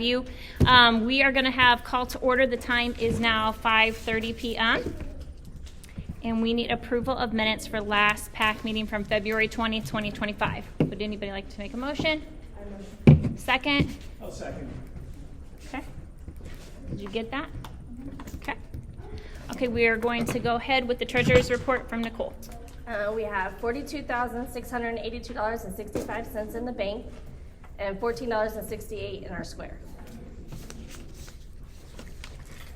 have you. We are going to have call to order. The time is now 5:30 p.m. And we need approval of minutes for last PAC meeting from February 20th, 2025. Would anybody like to make a motion? Second? I'll second. Okay. Did you get that? Okay. Okay, we are going to go ahead with the treasurer's report from Nicole. We have $42,682.65 in the bank and $14.68 in our square.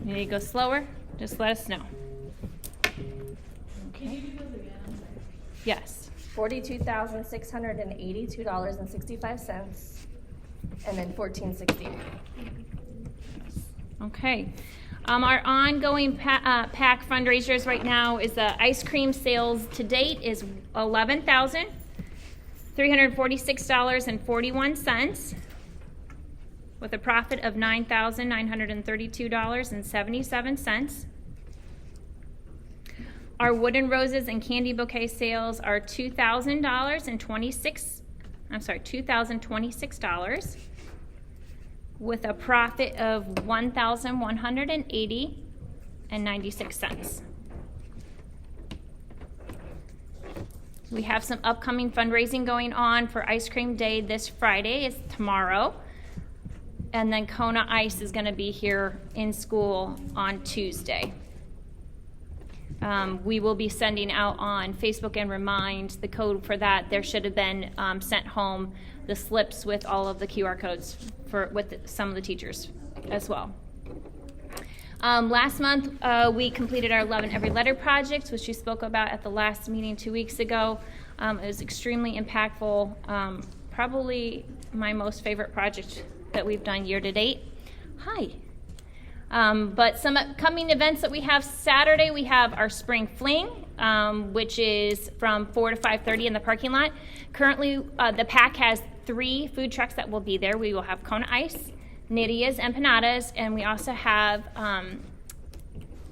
You need to go slower? Just let us know. Okay. Yes. $42,682.65 and then $14.68. Okay. Our ongoing PAC fundraisers right now is the ice cream sales to date is $11,346.41 with a profit of $9,932.77. Our wooden roses and candy bouquet sales are $2,026 with a profit of $1,180.96. We have some upcoming fundraising going on for Ice Cream Day this Friday. It's tomorrow. And then Kona Ice is going to be here in school on Tuesday. We will be sending out on Facebook and Remind the code for that. There should have been sent home the slips with all of the QR codes with some of the teachers as well. Last month, we completed our Love in Every Letter project, which we spoke about at the last meeting 2 weeks ago. It was extremely impactful, probably my most favorite project that we've done year to date. Hi. But some upcoming events that we have Saturday, we have our Spring Fling, which is from 4 to 5:30 in the parking lot. Currently, the PAC has 3 food trucks that will be there. We will have Kona Ice, Nydia's Empanadas, and we also have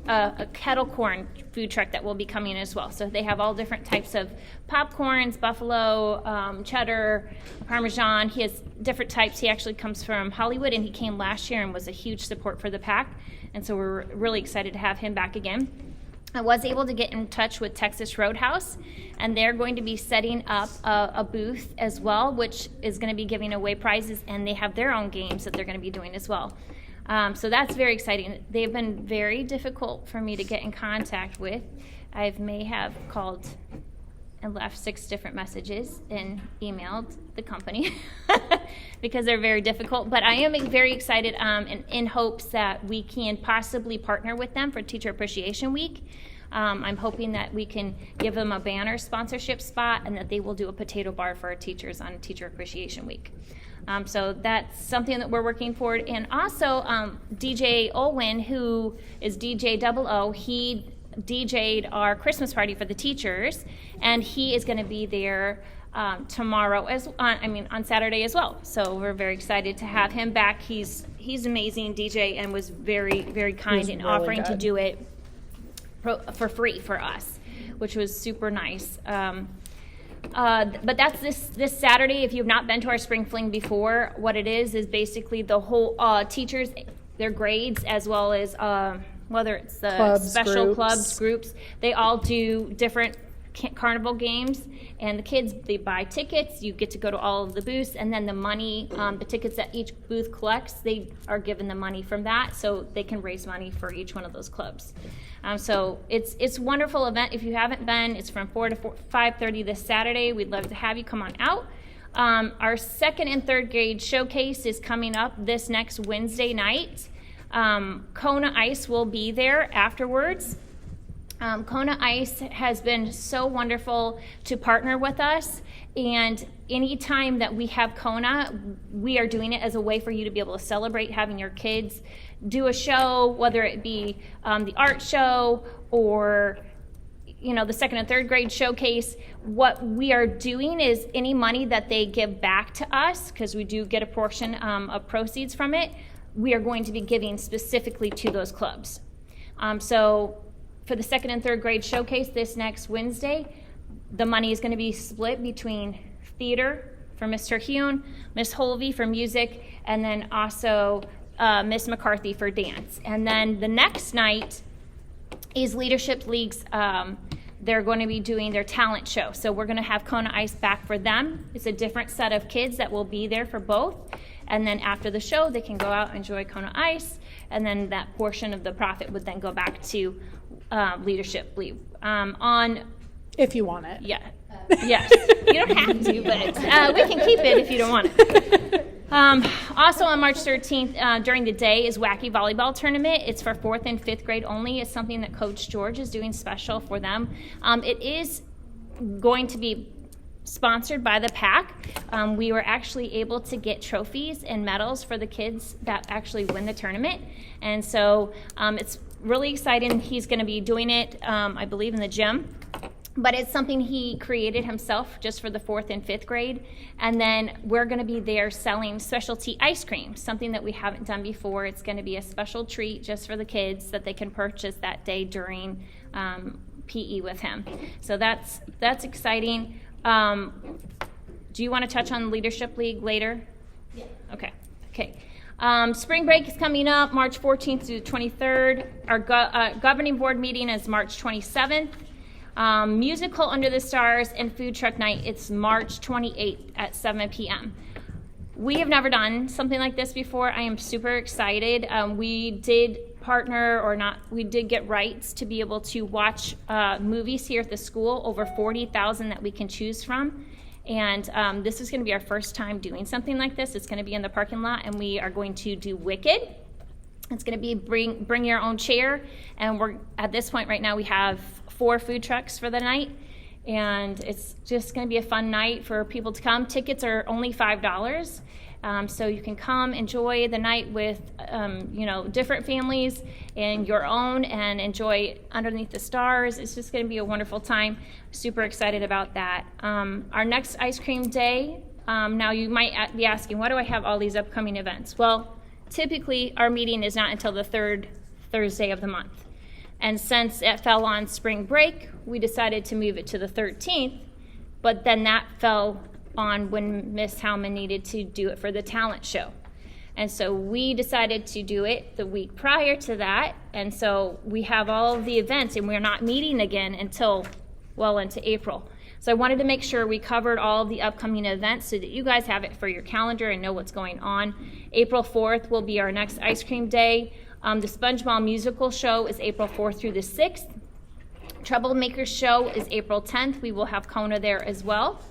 a kettle corn food truck that will be coming as well. So they have all different types of popcorns, buffalo, cheddar, Parmesan. He has different types. He actually comes from Hollywood, and he came last year and was a huge support for the PAC. And so we're really excited to have him back again. I was able to get in touch with Texas Roadhouse, and they're going to be setting up a booth as well, which is going to be giving away prizes, and they have their own games that they're going to be doing as well. So that's very exciting. They've been very difficult for me to get in contact with. I may have called and left 6 different messages and emailed the company because they're very difficult. But I am very excited in hopes that we can possibly partner with them for Teacher Appreciation Week. I'm hoping that we can give them a banner sponsorship spot and that they will do a potato bar for our teachers on Teacher Appreciation Week. So that's something that we're working toward. And also, DJ Olwin, who is DJ 00, he DJ'd our Christmas party for the teachers, and he is going to be there tomorrow on Saturday as well. So we're very excited to have him back. He's amazing DJ and was very, very kind in really offering to do it for free for us, which was super nice. But that's this Saturday. If you've not been to our Spring Fling before, what it is basically the whole teachers, their grades, as well as whether it's the clubs, special clubs, groups, they all do different carnival games. And the kids, they buy tickets. You get to go to all of the booths, and then the money, the tickets that each booth collects, they are given the money from that, so they can raise money for each one of those clubs. So it's a wonderful event. If you haven't been, it's from 4 to 5:30 this Saturday. We'd love to have you come on out. Our 2nd and 3rd grade showcase is coming up this next Wednesday night. Kona Ice will be there afterwards. Kona Ice has been so wonderful to partner with us, and anytime that we have Kona, we are doing it as a way for you to be able to celebrate having your kids do a show, whether it be the art show or the 2nd and 3rd grade showcase. What we are doing is any money that they give back to us, because we do get a portion of proceeds from it, we are going to be giving specifically to those clubs. So for the 2nd and 3rd grade showcase this next Wednesday, the money is going to be split between theater for Miss Terhune, Miss Holvey for music, and then also Miss McCarthy for dance. And then the next night is Leadership League's, they're going to be doing their talent show. So we're going to have Kona Ice back for them. It's a different set of kids that will be there for both. And then after the show, they can go out and enjoy Kona Ice. And then that portion of the profit would then go back to Leadership League. If you want it. Yeah. Yes. You don't have to, but we can keep it if you don't want it. Also on March 13th, during the day, is Wacky Volleyball Tournament. It's for 4th and 5th grade only. It's something that Coach George is doing special for them. It is going to be sponsored by the PAC. We were actually able to get trophies and medals for the kids that actually win the tournament. And so it's really exciting. He's going to be doing it, I believe, in the gym. But it's something he created himself just for the 4th and 5th grade. And then we're going to be there selling specialty ice cream, something that we haven't done before. It's going to be a special treat just for the kids that they can purchase that day during PE with him. So that's exciting. Do you want to touch on Leadership League later? Yeah. Okay. Spring break is coming up, March 14th to the 23rd. Our governing board meeting is March 27th. Musical Under the Stars and Food Truck Night, it's March 28th at 7 p.m. We have never done something like this before. I am super excited. We did we did get rights to be able to watch movies here at the school, over 40,000 that we can choose from. And this is going to be our first time doing something like this. It's going to be in the parking lot, and we are going to do Wicked. It's going to be bring your own chair, and we're at this point right now we have 4 food trucks for the night, and it's just going to be a fun night for people to come. Tickets are only $5, so you can come enjoy the night with different families and your own, and enjoy Underneath the Stars. It's just going to be a wonderful time. Super excited about that. Our next ice cream day. Now you might be asking, why do I have all these upcoming events? Well, typically our meeting is not until the 3rd Thursday of the month. And since it fell on spring break, we decided to move it to the 13th, but then that fell on when Miss Howman needed to do it for the talent show. And so we decided to do it the week prior to that, and so we have all of the events, and we're not meeting again until well into April. So I wanted to make sure we covered all of the upcoming events so that you guys have it for your calendar and know what's going on. April 4th will be our next ice cream day. The SpongeBob musical show is April 4th through the 6th. Troublemakers show is April 10th. We will have Kona there as well.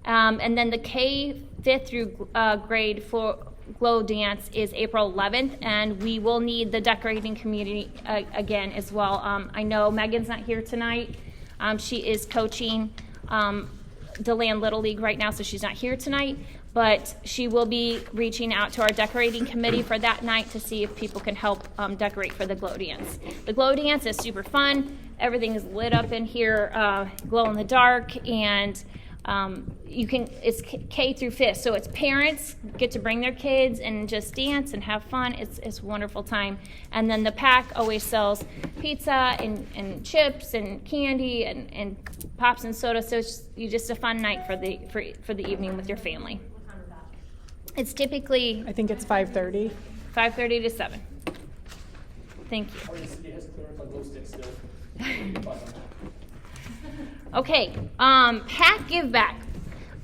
And then the K 5th through grade for Glow Dance is April 11th, and we will need the decorating community again as well. I know Megan's not here tonight. She is coaching DeLand Little League right now, so she's not here tonight. But she will be reaching out to our decorating committee for that night to see if people can help decorate for the Glow Dance. The Glow Dance is super fun. Everything is lit up in here, glow in the dark, and it's K through 5th, so it's parents get to bring their kids and just dance and have fun. It's a wonderful time. And then the PAC always sells pizza and chips and candy and pops and soda, so it's just a fun night for the evening with your family. It's typically, I think it's 5:30. 5:30 to 7. Thank you. Okay, PAC Give Back.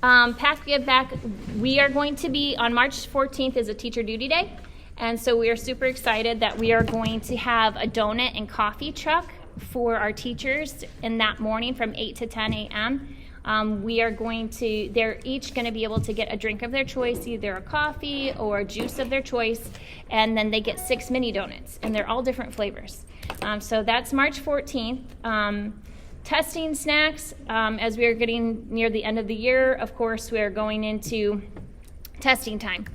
PAC Give Back, we are going to be, on March 14th is a Teacher Duty Day, and so we are super excited that we are going to have a donut and coffee truck for our teachers in that morning from 8 to 10 a.m. They're each going to be able to get a drink of their choice, either a coffee or a juice of their choice, and then they get 6 mini donuts, and they're all different flavors. So that's March 14th. Testing snacks, as we are getting near the end of the year, of course, we are going into testing time.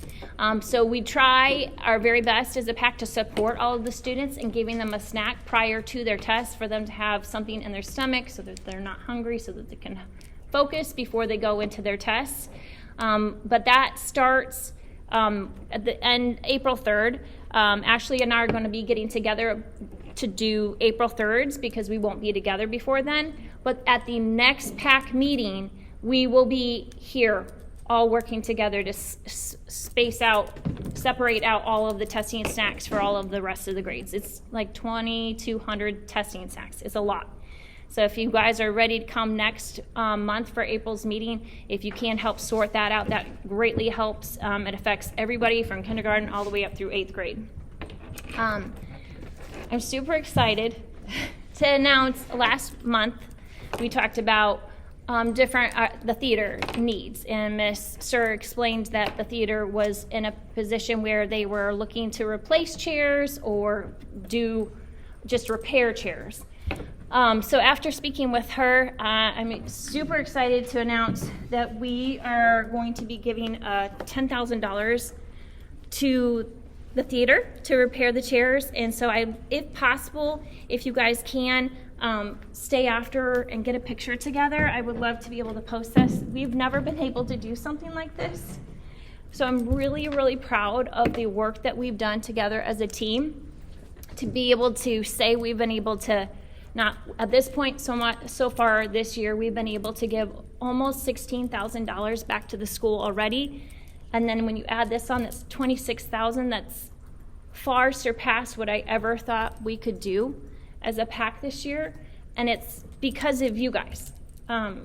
So we try our very best as a PAC to support all of the students in giving them a snack prior to their test for them to have something in their stomach so that they're not hungry, so that they can focus before they go into their tests. But that starts at the end, April 3rd. Ashley and I are going to be getting together to do April 3rds because we won't be together before then. But at the next PAC meeting, we will be here all working together to separate out all of the testing and snacks for all of the rest of the grades. It's like 2,200 testing and snacks. It's a lot. So if you guys are ready to come next month for April's meeting, if you can help sort that out, that greatly helps. It affects everybody from kindergarten all the way up through 8th grade. I'm super excited to announce last month we talked about the theater needs, and Ms. Sir explained that the theater was in a position where they were looking to replace chairs or just repair chairs. So after speaking with her, I'm super excited to announce that we are going to be giving $10,000 to the theater to repair the chairs. And so if possible, if you guys can, stay after and get a picture together. I would love to be able to post this. We've never been able to do something like this. So I'm really, really proud of the work that we've done together as a team to be able to say we've been able to, not at this point so far this year, we've been able to give almost $16,000 back to the school already. And then when you add this on, that's $26,000. That's far surpassed what I ever thought we could do as a PAC this year. And it's because of you guys,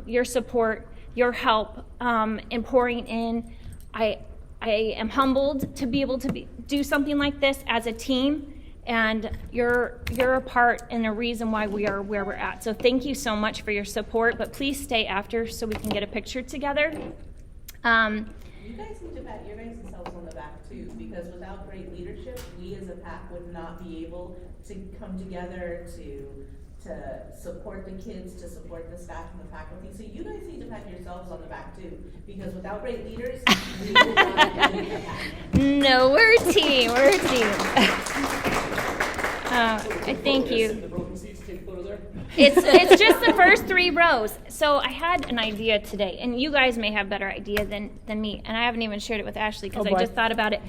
your support, your help, and pouring in. I am humbled to be able to do something like this as a team. And you're a part and a reason why we are where we're at. So thank you so much for your support, but please stay after so we can get a picture together. You guys need to pat your guys' selves on the back too, because without great leadership, we as a PAC would not be able to come together to support the kids, to support the staff and the faculty. So you guys need to pat yourselves on the back too, because without great leaders, we would not be a PAC. No, we're a team. We're a team. I thank you. The broken seats, take a photo there. It's just the first 3 rows. So I had an idea today, and you guys may have better idea than me, and I haven't even shared it with Ashley because I just thought about it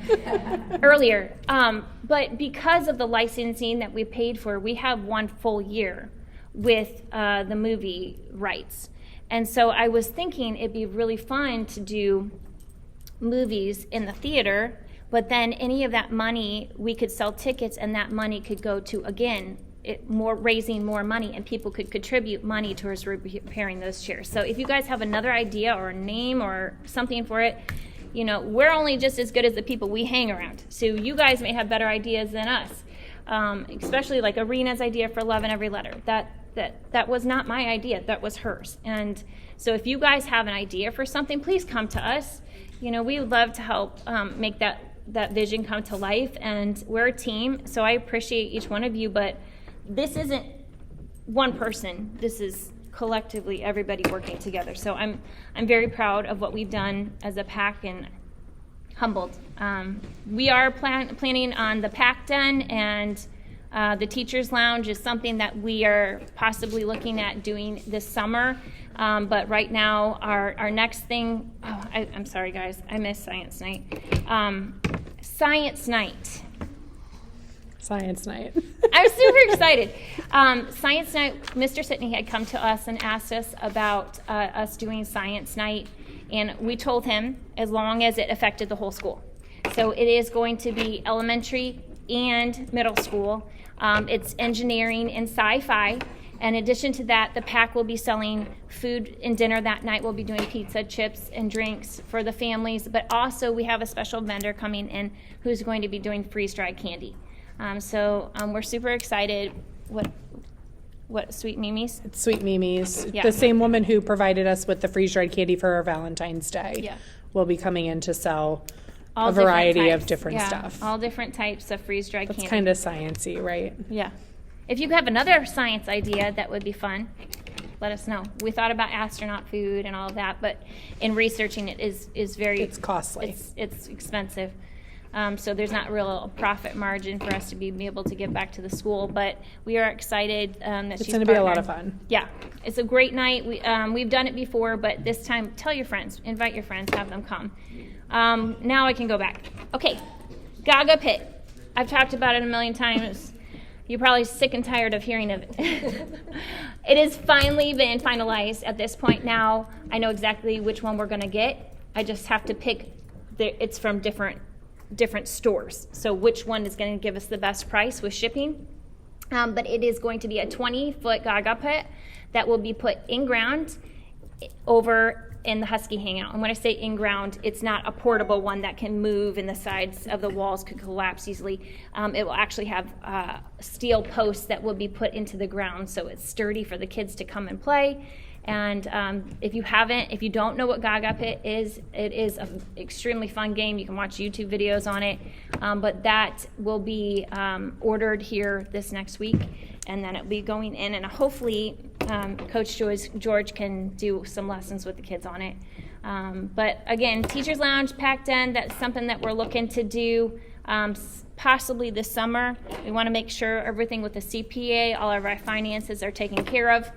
earlier. But because of the licensing that we paid for, we have 1 full year with the movie rights. And so I was thinking it'd be really fun to do movies in the theater, but then any of that money, we could sell tickets, and that money could go to, again, raising more money, and people could contribute money towards repairing those chairs. So if you guys have another idea or a name or something for it, we're only just as good as the people we hang around. So you guys may have better ideas than us, especially like Arena's idea for Love in Every Letter. That was not my idea. That was hers. And so if you guys have an idea for something, please come to us. We would love to help make that vision come to life, and we're a team, so I appreciate each one of you, but this isn't one person. This is collectively everybody working together. So I'm very proud of what we've done as a PAC and humbled. We are planning on the PAC Den, and the Teachers Lounge is something that we are possibly looking at doing this summer. But right now, our next thing, I'm sorry guys, I missed Science Night. Science Night. Science night. I'm super excited. Science Night, Mr. Sitney had come to us and asked us about us doing Science Night, and we told him as long as it affected the whole school. So it is going to be elementary and middle school. It's engineering and sci-fi. In addition to that, the PAC will be selling food and dinner that night. We'll be doing pizza, chips, and drinks for the families. But also, we have a special vendor coming in who's going to be doing freeze-dried candy. So we're super excited. What Sweet Mimi's? It's Sweet Mimi's. Yeah. The same woman who provided us with the freeze-dried candy for our Valentine's Day will be coming in to sell a variety of different stuff. All different types of freeze-dried That's candy. kind of sciencey, right? Yeah. If you have another science idea that would be fun, let us know. We thought about astronaut food and all of that, but in researching it is very... It's costly. It's expensive. So there's not real profit margin for us to be able to give back to the school, but we are excited that It's she's going to be a lot partnered. of fun. Yeah, it's a great night. We've done it before, but this time, tell your friends, invite your friends, have them come. Now I can go back. Okay, Gaga Pit. I've talked about it a million times. You're probably sick and tired of hearing of it. It has finally been finalized at this point now. I know exactly which one we're going to get. I just have to pick. It's from different stores. So which one is going to give us the best price with shipping? But it is going to be a 20-foot Gaga pit that will be put in ground over in the Husky Hangout. And when I say in ground, it's not a portable one that can move and the sides of the walls could collapse easily. It will actually have steel posts that will be put into the ground so it's sturdy for the kids to come and play. And if you don't know what Gaga Pit is, it is an extremely fun game. You can watch YouTube videos on it. But that will be ordered here this next week. And then it'll be going in. And hopefully Coach George can do some lessons with the kids on it. But again, Teachers Lounge, PAC Den, that's something that we're looking to do possibly this summer. We want to make sure everything with the CPA, all of our finances are taken care of.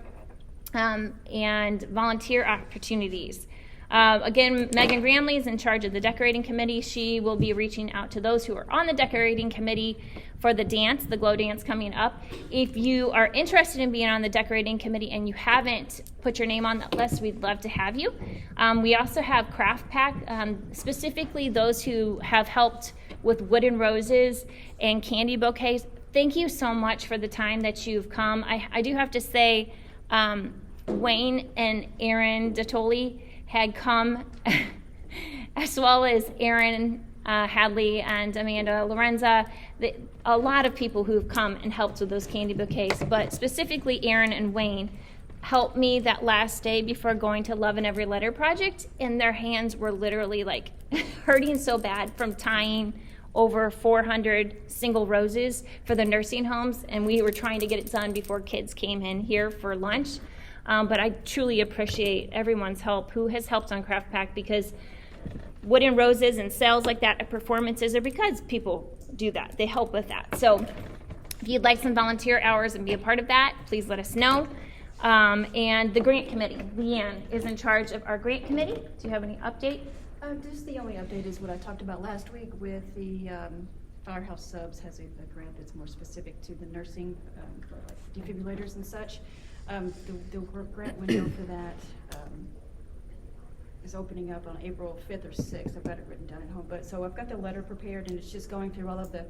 And volunteer opportunities. Again, Megan Gramley is in charge of the decorating committee. She will be reaching out to those who are on the decorating committee for the dance, the Glow Dance coming up. If you are interested in being on the decorating committee and you haven't put your name on that list, we'd love to have you. We also have Craft Pack, specifically those who have helped with wooden roses and candy bouquets. Thank you so much for the time that you've come. I do have to say, Wayne and Aaron Datoli had come, as well as Aaron Hadley and Amanda Lorenza. A lot of people who have come and helped with those candy bouquets, but specifically Aaron and Wayne helped me that last day before going to Love in Every Letter project, and their hands were literally like hurting so bad from tying over 400 single roses for the nursing homes, and we were trying to get it done before kids came in here for lunch. But I truly appreciate everyone's help who has helped on Craft Pack, because wooden roses and sales like that at performances are because people do that. They help with that. So if you'd like some volunteer hours and be a part of that, please let us know. And the grant committee, Leanne is in charge of our grant committee. Do you have any update? Just the only update is what I talked about last week with the Firehouse Subs has a grant that's more specific to the nursing, for like defibrillators and such. The grant window for that is opening up on April 5th or 6th. I've got it written down at home. But so I've got the letter prepared, and it's just going through all of the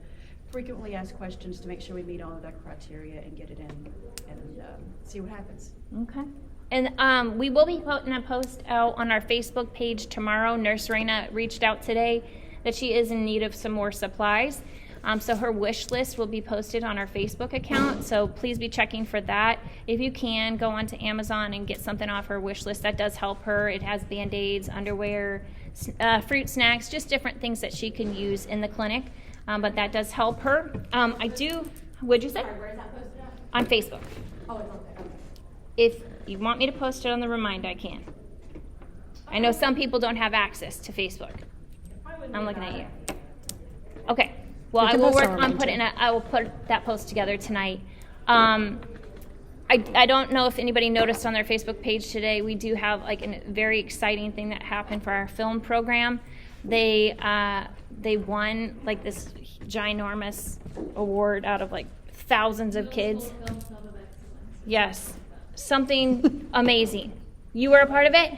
frequently asked questions to make sure we meet all of that criteria and get it in and see what happens. Okay. And we will be putting a post out on our Facebook page tomorrow. Nurse Raina reached out today that she is in need of some more supplies. So her wish list will be posted on our Facebook account. So please be checking for that. If you can, go onto Amazon and get something off her wish list. That does help her. It has Band-Aids, underwear, fruit snacks, just different things that she can use in the clinic. But that does help her. What'd you say? Sorry, where is that posted at? On Facebook. Oh, it's on there. Okay. If you want me to post it on the Remind, I can. I know some people don't have access to Facebook. I'm looking at you. Okay. Well, I will work on I will put that post together tonight. I don't know if anybody noticed on their Facebook page today, we do have like a very exciting thing that happened for our film program. They won like this ginormous award out of like thousands of kids. Yes, something amazing. You were a part of it?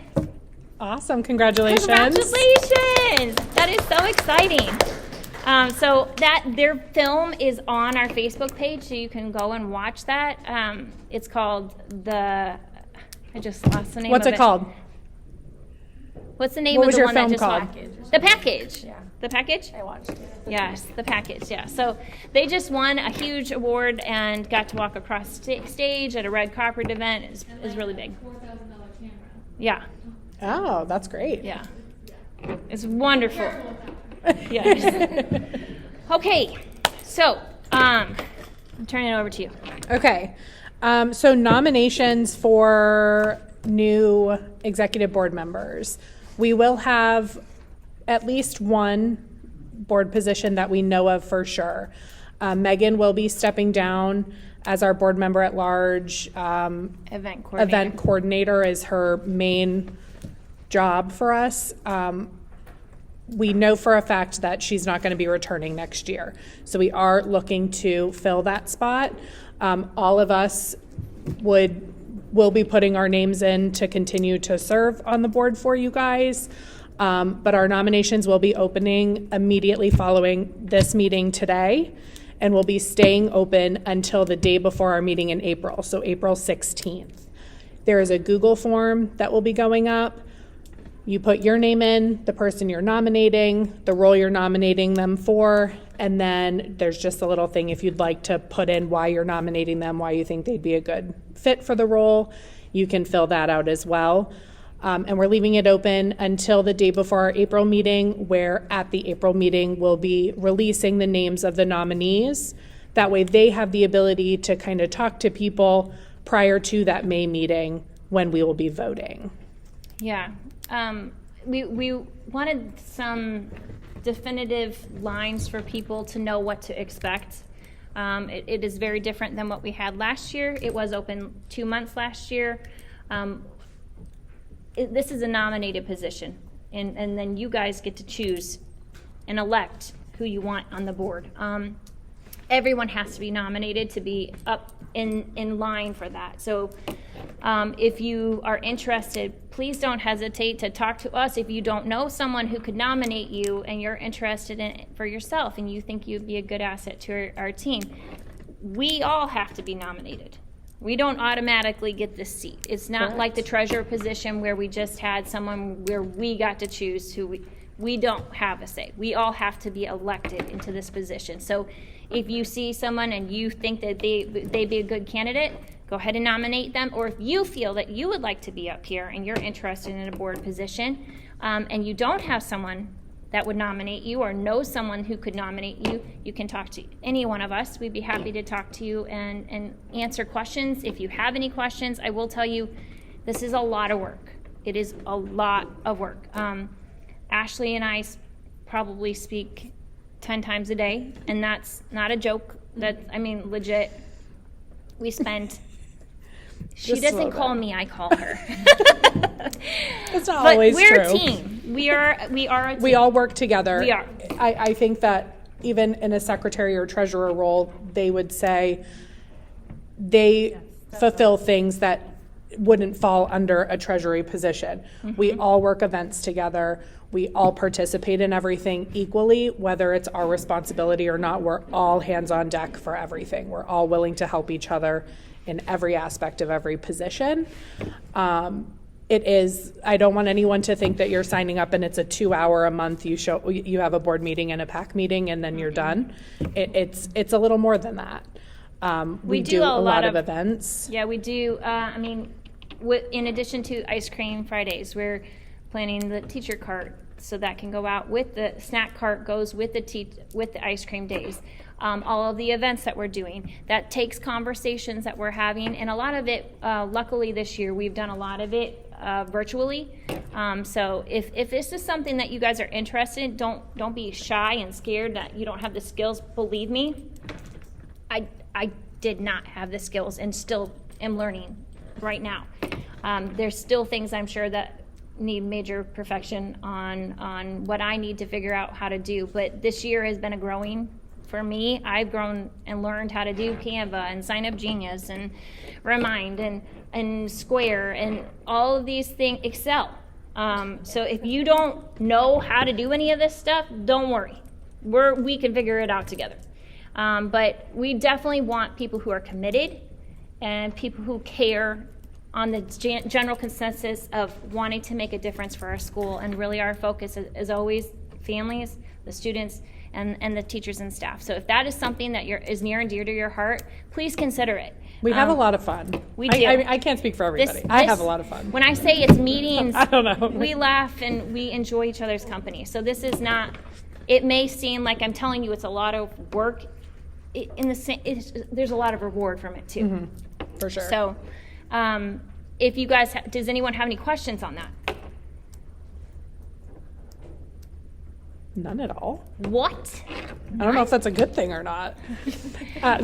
Awesome, congratulations. Congratulations! That is so exciting. So their film is on our Facebook page, so you can go and watch that. It's called I just lost the name of it. What's it called? What's the name of the one that just called? The Package. Yeah. The Package? I watched it. Yes, The Package, yeah. So they just won a huge award and got to walk across stage at a red carpet event. It's really big. $4,000 camera. Yeah. Oh, that's great. Yeah. It's wonderful. Yes. Okay, so I'm turning it over to you. Okay. So nominations for new executive board members. We will have at least one board position that we know of for sure. Megan will be stepping down as our board member at large. Event coordinator. Event coordinator is her main job for us. We know for a fact that she's not going to be returning next year. So we are looking to fill that spot. All of us will be putting our names in to continue to serve on the board for you guys. But our nominations will be opening immediately following this meeting today, and will be staying open until the day before our meeting in April, so April 16th. There is a Google form that will be going up. You put your name in, the person you're nominating, the role you're nominating them for, and then there's just a little thing if you'd like to put in why you're nominating them, why you think they'd be a good fit for the role. You can fill that out as well. And we're leaving it open until the day before our April meeting, where at the April meeting we'll be releasing the names of the nominees. That way they have the ability to kind of talk to people prior to that May meeting when we will be voting. Yeah. We wanted some definitive lines for people to know what to expect. It is very different than what we had last year. It was open 2 months last year. This is a nominated position, and then you guys get to choose and elect who you want on the board. Everyone has to be nominated to be up in line for that. So if you are interested, please don't hesitate to talk to us. If you don't know someone who could nominate you and you're interested in it for yourself and you think you'd be a good asset to our team, we all have to be nominated. We don't automatically get this seat. It's not like the treasurer position where we just had someone where we got to choose who we don't have a say. We all have to be elected into this position. So if you see someone and you think that they'd be a good candidate, go ahead and nominate them. Or if you feel that you would like to be up here and you're interested in a board position, and you don't have someone that would nominate you or know someone who could nominate you, you can talk to any one of us. We'd be happy to talk to you and answer questions. If you have any questions, I will tell you, this is a lot of work. It is a lot of work. Ashley and I probably speak 10 times a day, and that's not a joke. Legit. We spend... She Just doesn't call me, I call her. It's not But always we're true. a team. We are a team. We all work together. We are. I think that even in a secretary or treasurer role, they would say they fulfill things that wouldn't fall under a treasury position. Mm-hmm. We all work events together. We all participate in everything equally, whether it's our responsibility or not. We're all hands on deck for everything. We're all willing to help each other in every aspect of every position. I don't want anyone to think that you're signing up and it's a 2-hour a month, you have a board meeting and a PAC meeting and then you're done. It's a little more than that. We do a lot of events. Yeah, we do. In addition to Ice Cream Fridays, we're planning the teacher cart, so that can go out with the snack cart, goes with the ice cream days. All of the events that we're doing, that takes conversations that we're having, and a lot of it, luckily this year, we've done a lot of it virtually. So if this is something that you guys are interested in, don't be shy and scared that you don't have the skills. Believe me, I did not have the skills and still am learning right now. There's still things I'm sure that need major perfection on what I need to figure out how to do. But this year has been a growing for me. I've grown and learned how to do Canva and Sign Up Genius and Remind and Square and all of these things, Excel. So if you don't know how to do any of this stuff, don't worry. We can figure it out together. But we definitely want people who are committed and people who care on the general consensus of wanting to make a difference for our school. And really our focus is always families, the students, and the teachers and staff. So if that is something that is near and dear to your heart, please consider it. We have a lot of fun. We do. I can't speak for everybody. I have a lot of fun. When I say it's meetings, I don't know. We laugh and we enjoy each other's company. So this is not, it may seem like I'm telling you it's a lot of work. There's a lot of reward from it too. Mm-hmm. For sure. So if you guys, does anyone have any questions on that? None at all. What? I don't know if that's a good thing or not.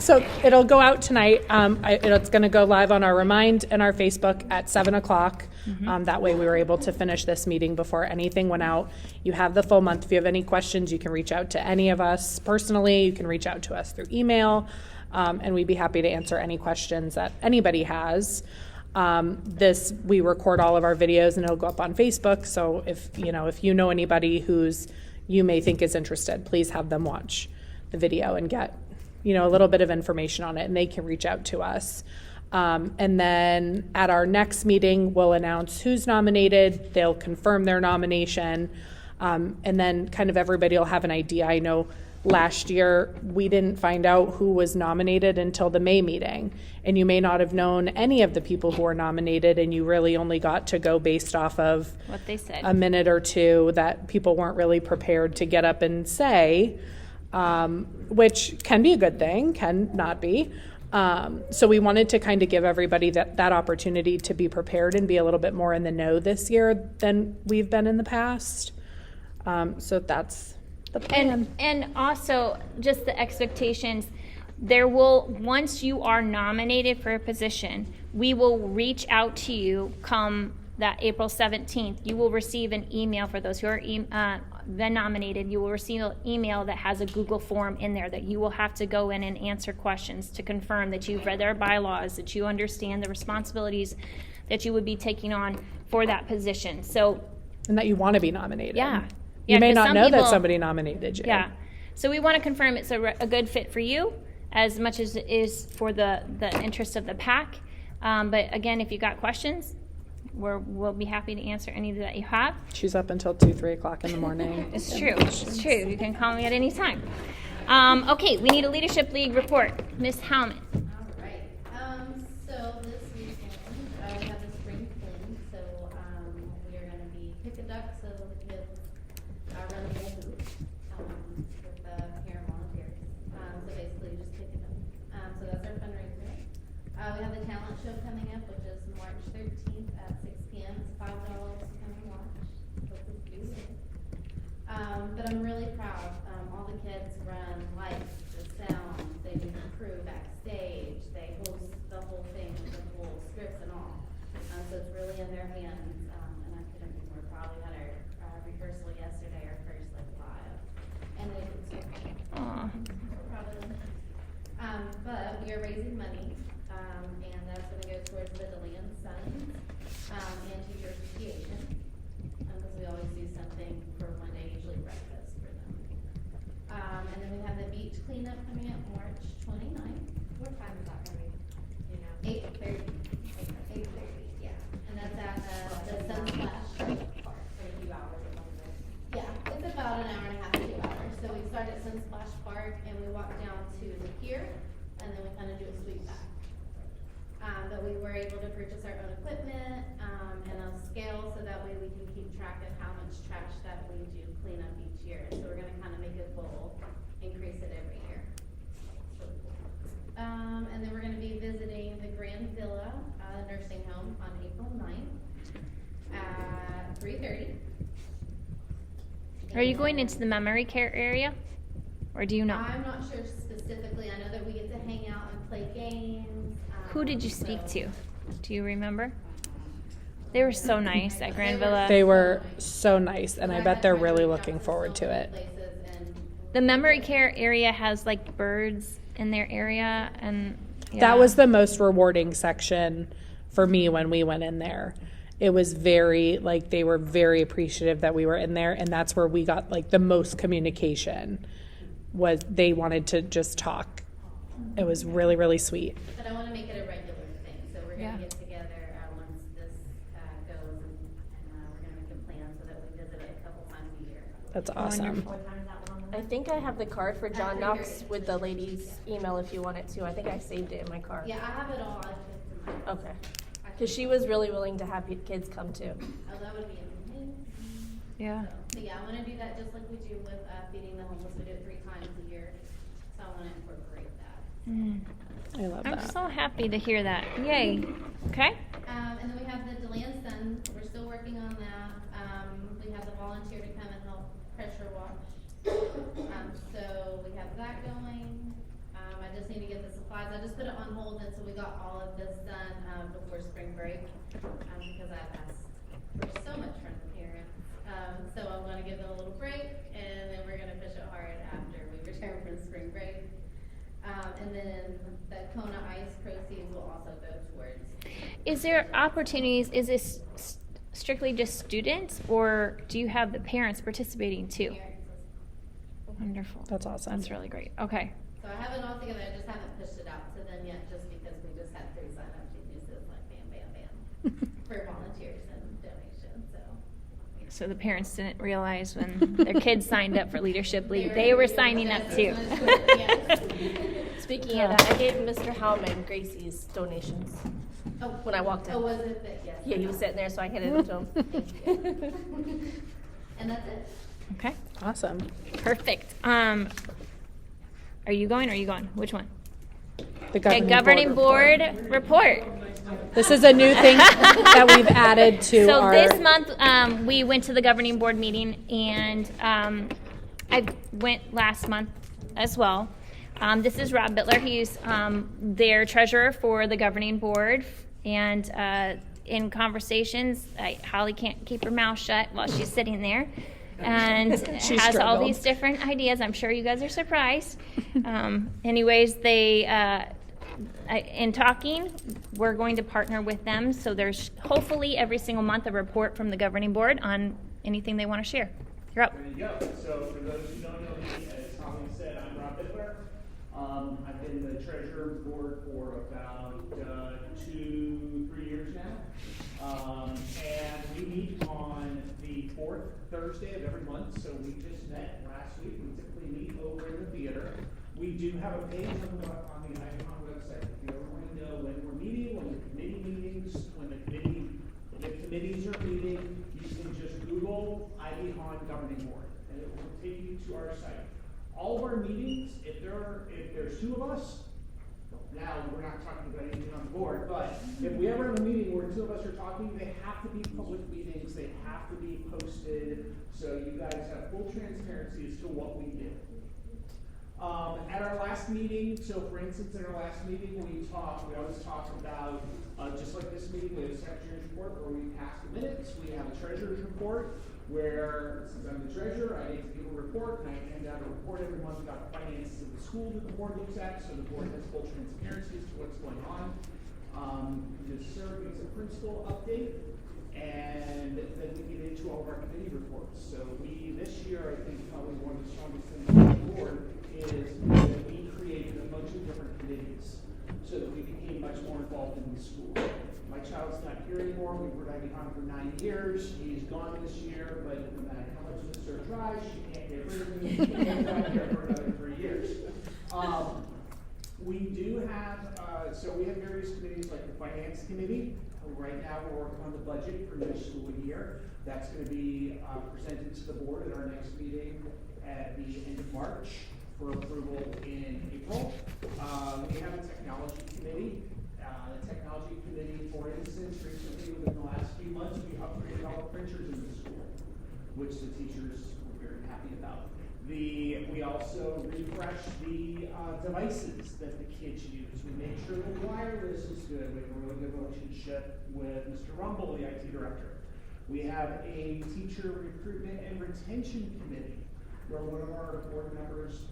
So it'll go out tonight. It's going to go live on our Remind and our Facebook at 7 o'clock. Mm-hmm. That way we were able to finish this meeting before anything went out. You have the full month. If you have any questions, you can reach out to any of us personally. You can reach out to us through email, and we'd be happy to answer any questions that anybody has. We record all of our videos and it'll go up on Facebook. So if you know anybody who's you may think is interested, please have them watch the video and get, a little bit of information on it, and they can reach out to us. And then at our next meeting, we'll announce who's nominated. They'll confirm their nomination. And then kind of everybody will have an idea. I know last year we didn't find out who was nominated until the May meeting. And you may not have known any of the people who were nominated, and you really only got to go based off of What they said. a minute or two that people weren't really prepared to get up and say, which can be a good thing, can not be. So we wanted to kind of give everybody that opportunity to be prepared and be a little bit more in the know this year than we've been in the past. So that's the plan. And also, just the expectations, once you are nominated for a position, we will reach out to you come that April 17th. You will receive an email for those who are been nominated. You will receive an email that has a Google form in there that you will have to go in and answer questions to confirm that you've read our bylaws, that you understand the responsibilities that you would be taking on for that position. So, And that you want to be nominated. yeah. You may 'cause not some know that people- somebody nominated you. Yeah. So we want to confirm it's a good fit for you as much as it is for the interest of the PAC. But again, if you got questions, we'll be happy to answer any that you have. She's up until 2-3 o'clock in the morning. It's true. It's true. You can call me at any time. Okay, we need a Leadership League report. Ms. Howman. All right. So this weekend, we have the spring clean. So we are going to be pick a duck so the kids run a little hoop with the parent volunteers. So basically just pick a duck. So that's our fundraiser. We have the talent show coming up, which is March 13th at 6 p.m. It's $5 to come and watch. Hopefully do it. But I'm really proud. All the kids run lights, the sound, they do the crew backstage, they host the whole thing with the whole scripts and all. So it's really in their hands, and I couldn't be more proud. We had our rehearsal yesterday, our first live, and they did so good. Aw. So proud of them. But we are raising money, and that's going to go towards the DeLeon Sons and Teacher Appreciation, because we always do something for one day, usually breakfast for them. And then we have the beach cleanup coming up March 29th. What time is that going to be? 8:30. 8:30, yeah. And that's at the Sunsplash Park. For a few hours or something. Yeah, it's about an hour and a half to 2 hours. So we start at Sunsplash Park and we walk down to the pier, and then we kind of do a sweep back. But we were able to purchase our own equipment and a scale, so that way we can keep track of how much trash that we do clean up each year. So we're going to kind of make a goal, increase it every year. And then we're going to be visiting the Grand Villa nursing home on April 9th at 3:30. Are you going into the memory care area? Or do you know? I'm not sure specifically. I know that we get to hang out and play games. Who did you speak to? Do you remember? They were so nice at Grand Villa. They were so nice, and I bet they're really looking forward to it. The memory care area has like birds in their area, and yeah. That was the most rewarding section for me when we went in there. It was very, they were very appreciative that we were in there, and that's where we got the most communication, was they wanted to just talk. It was really, really sweet. But I want to make it a regular thing, so we're going to Yeah. get together once this goes, and we're going to make a plan so that we visit it a couple times a year. That's awesome. I think I have the card for John Knox with the lady's email if you want it to. I think I saved it in my car. Yeah, I have it all. I just in my Okay. Because she was really willing to have kids come too. Oh, that would be amazing. Yeah. So yeah, I want to do that just like we do with feeding the homeless. We do it 3 times a year, so I want to incorporate that. I love I'm that. so happy to hear that. Yay. Okay. And then we have the DeLeon Sun. We're still working on that. We have the volunteer to come and help pressure wash. So we have that going. I just need to get the supplies. I just put it on hold until we got all of this done before spring break, because I've asked for so much from the parents. So I'm going to give them a little break, and then we're going to push it hard after we return from spring break. And then the Kona Ice proceeds will also go towards. Is there opportunities, is this strictly just students, or do you have the parents participating too? Parents. Wonderful. That's awesome. That's really great. Okay. So I have it all together, I just haven't pushed it out to them yet, just because we just had 3 sign-up geniuses, like bam, bam, bam, for volunteers and donations, so. So the parents didn't realize when their kids signed up for Leadership League, they were signing up too. Yes. Speaking of that, I gave Mr. Howman Gracie's donations Oh, when I walked in. oh, was it that, yes. Yeah, he was sitting there, so I handed it to him. Thank you. And that's it. Okay. Awesome. Perfect. Are you going or are you going? Which one? The Okay, governing board report. This is a new thing that we've added to So our. this month, we went to the governing board meeting, and I went last month as well. This is Rob Bittler. He's their treasurer for the governing board, and in conversations, Holly can't keep her mouth shut while she's sitting there, and has all struggled. these different ideas. I'm sure you guys are surprised. Anyways, in talking, we're going to partner with them, so there's hopefully every single month a report from the governing board on anything they want to share. You're up. There you go. So for those who don't know me, as Holly said, I'm Rob Bittler. I've been the treasurer board for about 2-3 years now. And we meet on the 4th Thursday of every month, so we just met last week. We typically meet over in the theater. We do have a page on the Icon website if you ever want to know when we're meeting, when the committee meetings, when the committees are meeting. You can just Google IBHON Governing Board, and it will take you to our site. All of our meetings, if there's 2 of us, now we're not talking about anything on the board, but if we ever have a meeting where 2 of us are talking, they have to be public meetings, they have to be posted, so you guys have full transparency as to what we do. At our last meeting, so for instance, in our last meeting, we always talk about, just like this meeting, we have a secretary's report where we pass the minutes, we have a treasurer's report, where, since I'm the treasurer, I need to give a report, and I hand out a report every month about the finances of the school that the board looks at, so the board has full transparency as to what's going on. The SIR gives a principal update, and then we get into all of our committee reports. So this year, I think probably one of the strongest things on the board is that we created a bunch of different committees so that we became much more involved in the school. My child's not here anymore. We were at IBHON for 9 years. He's gone this year, but no matter how much the SIR tries, she can't get rid of him. He can't be here for another 3 years. We do have, so we have various committees like the Finance Committee. Right now we're working on the budget for next school year. That's going to be presented to the board at our next meeting at the end of March for approval in April. We have a Technology Committee. The Technology Committee, for instance, recently within the last few months, we upgraded all the printers in the school, which the teachers were very happy about. We also refreshed the devices that the kids use. We made sure the wireless is good. We have a really good relationship with Mr. Rumble, the IT director. We have a teacher recruitment and retention committee where one of our board members,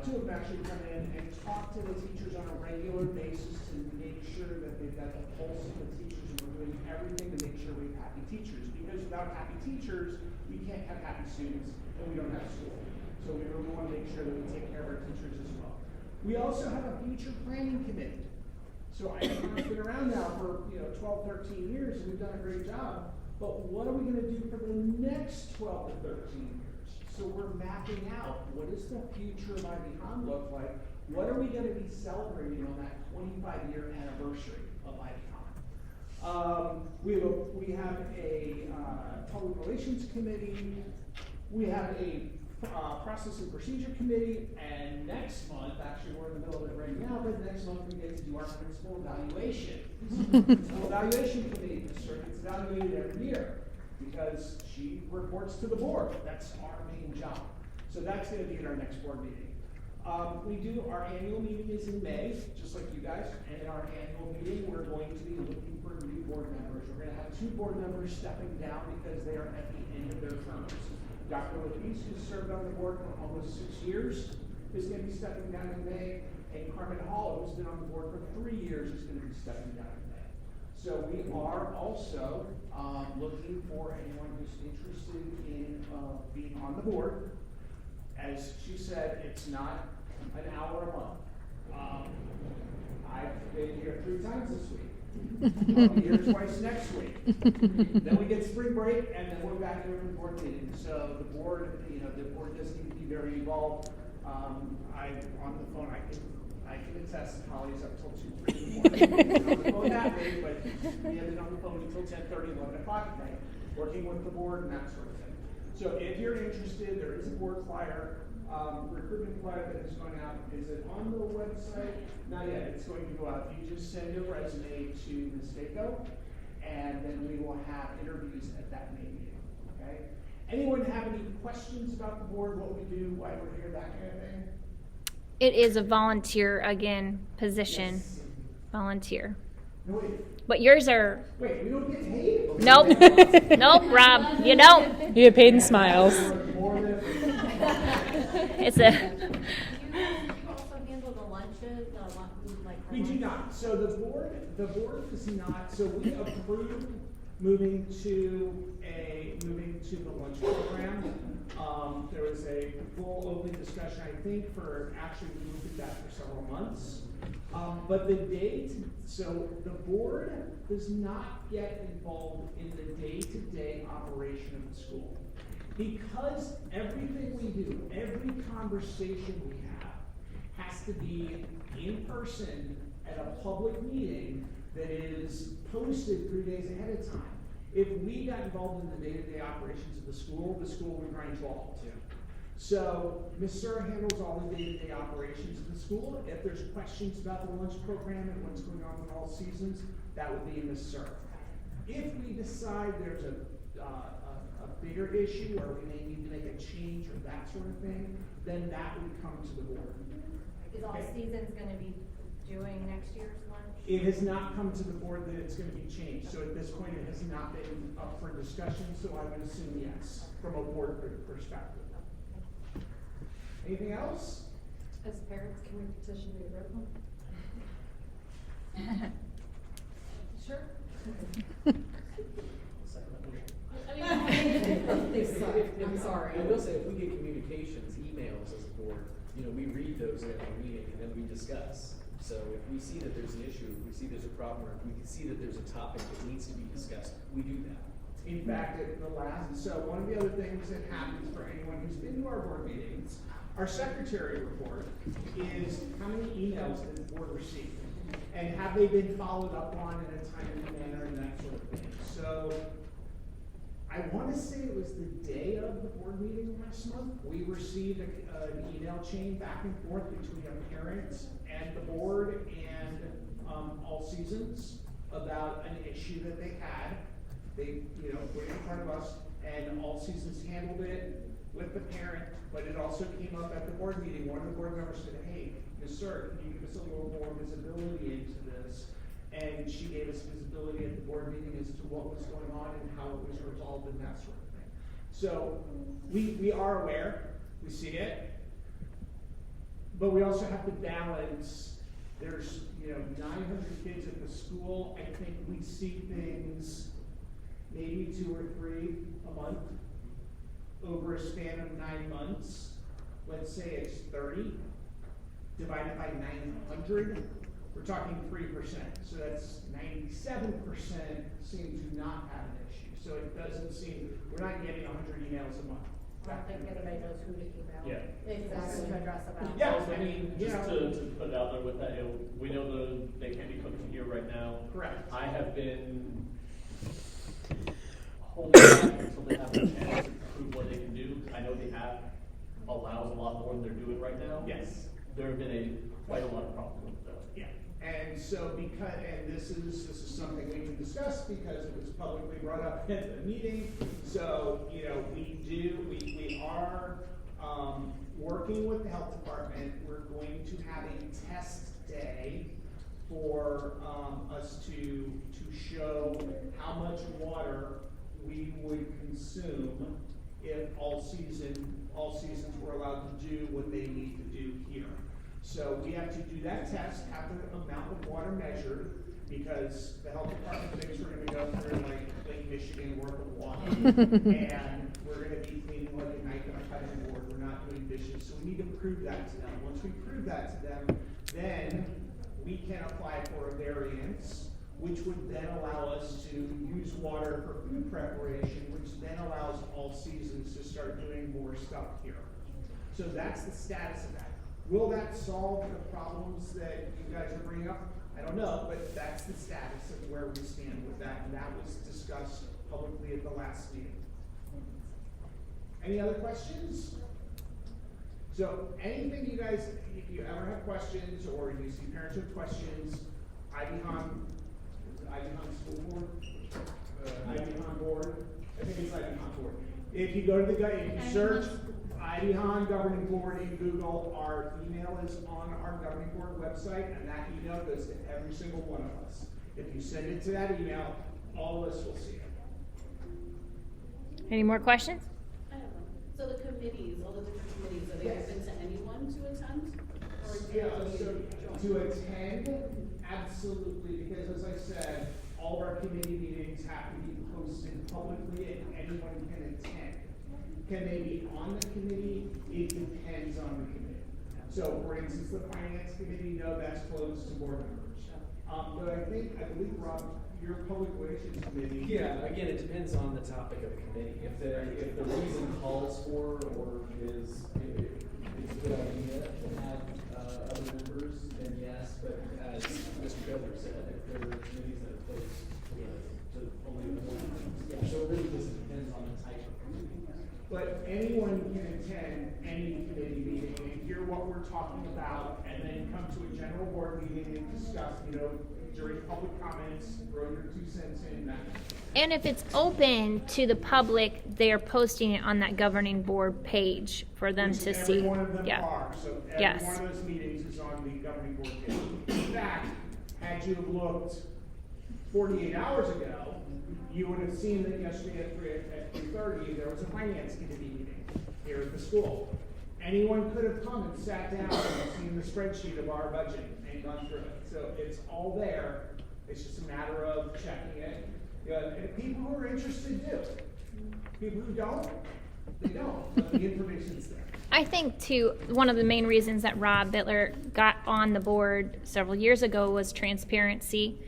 2 of them actually come in and talk to the teachers on a regular basis to make sure that they've got the pulse of the teachers and we're doing everything to make sure we have happy teachers. Because without happy teachers, we can't have happy students and we don't have school. So we really want to make sure that we take care of our teachers as well. We also have a future planning committee. So I've been around now for 12, 13 years and we've done a great job. But what are we going to do for the next 12 to 13 years? So we're mapping out what does the future of IBHON look like? What are we going to be celebrating on that 25-year anniversary of IBHON? We have a public relations committee. We have a process and procedure committee, and next month, actually we're in the middle of it right now, but next month we get to do our principal evaluation. Principal evaluation committee, the SIR gets evaluated every year because she reports to the board. That's our main job. So that's going to be at our next board meeting. Our annual meeting is in May, just like you guys, and in our annual meeting we're going to be looking for new board members. We're going to have 2 board members stepping down because they are at the end of their terms. Dr. Lapis, who served on the board for almost 6 years, is going to be stepping down in May, and Department Hall, who's been on the board for 3 years, is gonna be stepping down today. So we are also, looking for anyone who's interested in, being on the board. As she said, it's not an hour a month. I've been here 3 times this week. I'll be here twice next week. Then we get spring break, and then we're back here for the board meeting. So the board, the board does need to be very involved. On the phone, I can attest, Holly's up till 2, 3 in the morning. On the phone that way, but we have been on the phone until 10:30, 11 o'clock at night, working with the board and that sort of thing. So if you're interested, there is a board flyer, recruitment flyer that is going out. Is it on the website? Not yet. It's going to go out. You just send your resume to Ms. Vaco, and then we will have interviews at that May meeting. Okay? Anyone have any questions about the board, what we do, why we're here, that kind of thing? It is a volunteer, again, position. Yes. Volunteer. No, wait. But yours are, Wait, we don't get paid? nope. Nope, Rob, you don't. You get paid in smiles. More than- It's a, Do you also handle the lunches, like? We do not. So the board does not. So we approved moving to the lunch program. There was a full open discussion, I think, for actually we moved that for several months. But the date, so the board does not get involved in the day-to-day operation of the school. Because everything we do, every conversation we have, has to be in person at a public meeting that is posted 3 days ahead of time. If we got involved in the day-to-day operations of the school would grind to a halt too. So Ms. Sir handles all the day-to-day operations of the school. If there's questions about the lunch program and what's going on with all seasons, that would be Ms. Sir. If we decide there's a bigger issue, or we may need to make a change or that sort of thing, then that would come to the board. Is All Seasons gonna be doing next year's lunch? It has not come to the board that it's gonna be changed, so at this point it has not been up for discussion, so I would assume yes, from a board perspective. Anything else? As parents, can we petition the original? Sure. I'm sorry. I will say, if we get communications, emails as a board, we read those at our meeting and then we discuss. So if we see that there's an issue, if we see there's a problem, or if we can see that there's a topic that needs to be discussed, we do that. In fact, one of the other things that happens for anyone who's been to our board meetings, our secretary report is how many emails did the board receive? And have they been followed up on in a timely manner and that sort of thing? So I want to say it was the day of the board meeting last month, we received an email chain back and forth between a parent and the board and All Seasons about an issue that they had. They, were in front of us, and All Seasons handled it with the parent, but it also came up at the board meeting. One of the board members said, "Hey, Ms. Sir, can you give us a little more visibility into this?" And she gave us visibility at the board meeting as to what was going on and how it was resolved and that sort of thing. So we are aware, we see it, but we also have to balance. There's 900 kids at the school. I think we see things maybe 2 or 3 a month over a span of 9 months. Let's say it's 30 divided by 900. We're talking 3%, so that's 97% seem to not have an issue. So it doesn't seem, we're not getting 100 emails a month. I don't think anybody knows who to email. Yeah. Exactly, to address about. Yeah, Also, I mean, just to put it out there with that, we know they can't be cooking here right now. Correct. I have been holding back until they have a chance to prove what they can do. I know the app allows a lot more than they're doing right now. Yes. There have been quite a lot of problems with that. Yeah. And so this is something we can discuss because it was publicly brought up at the meeting. So, we are working with the health department. We're going to have a test day for us to show how much water we would consume if all seasons were allowed to do what they need to do here. So we have to do that test, have the amount of water measured, because the health department thinks we're gonna go through like Lake Michigan worth of water. And we're gonna be cleaning like a knife and a cutting board, we're not doing dishes, so we need to prove that to them. Once we prove that to them, then we can apply for a variance, which would then allow us to use water for food preparation, which then allows all seasons to start doing more stuff here. So that's the status of that. Will that solve the problems that you guys are bringing up? I don't know, but that's the status of where we stand with that, and that was discussed publicly at the last meeting. Any other questions? So anything you guys, if you ever have questions or you see parents with questions, IBHON School Board, IBHON Board, I think it's IBHON Board. If you go to the, if you search IBHON Governing Board in Google, our email is on our Governing Board website, and that email goes to every single one of us. If you send it to that email, all of us will see it. Any more questions? I have one. So the committees, all the different committees, are they Yes. open to anyone to attend? Or do you Yeah, have to so be to attend, absolutely, because as I said, all of our committee meetings have to be posted publicly and anyone can attend. Can they be on the committee? It depends on the committee. So for instance, the finance committee, no, that's closed to board members. But I believe, Rob, your public relations committee. Yeah, again, it depends on the topic of the committee. If the reason calls for or is, it's a good idea to have other members, then yes, but as Mr. Governor said, if there are committees that are closed to only one, yeah, so it really just depends on the type of committee. But anyone can attend any committee meeting and hear what we're talking about, and then come to a general board meeting and discuss, during public comments, throw your 2 cents in that. And if it's open to the public, they're posting it on that governing board page for them Which to every see. one of them Yeah. are, so every Yes. one of those meetings is on the governing board page. In fact, had you have looked 48 hours ago, you would have seen that yesterday at 3:30, there was a finance committee meeting here at the school. Anyone could have come and sat down and seen the spreadsheet of our budget and gone through it. So it's all there. It's just a matter of checking it. And people who are interested do. People who don't, they don't. But the information's there. I think too, one of the main reasons that Rob Bittler got on the board several years ago was transparency.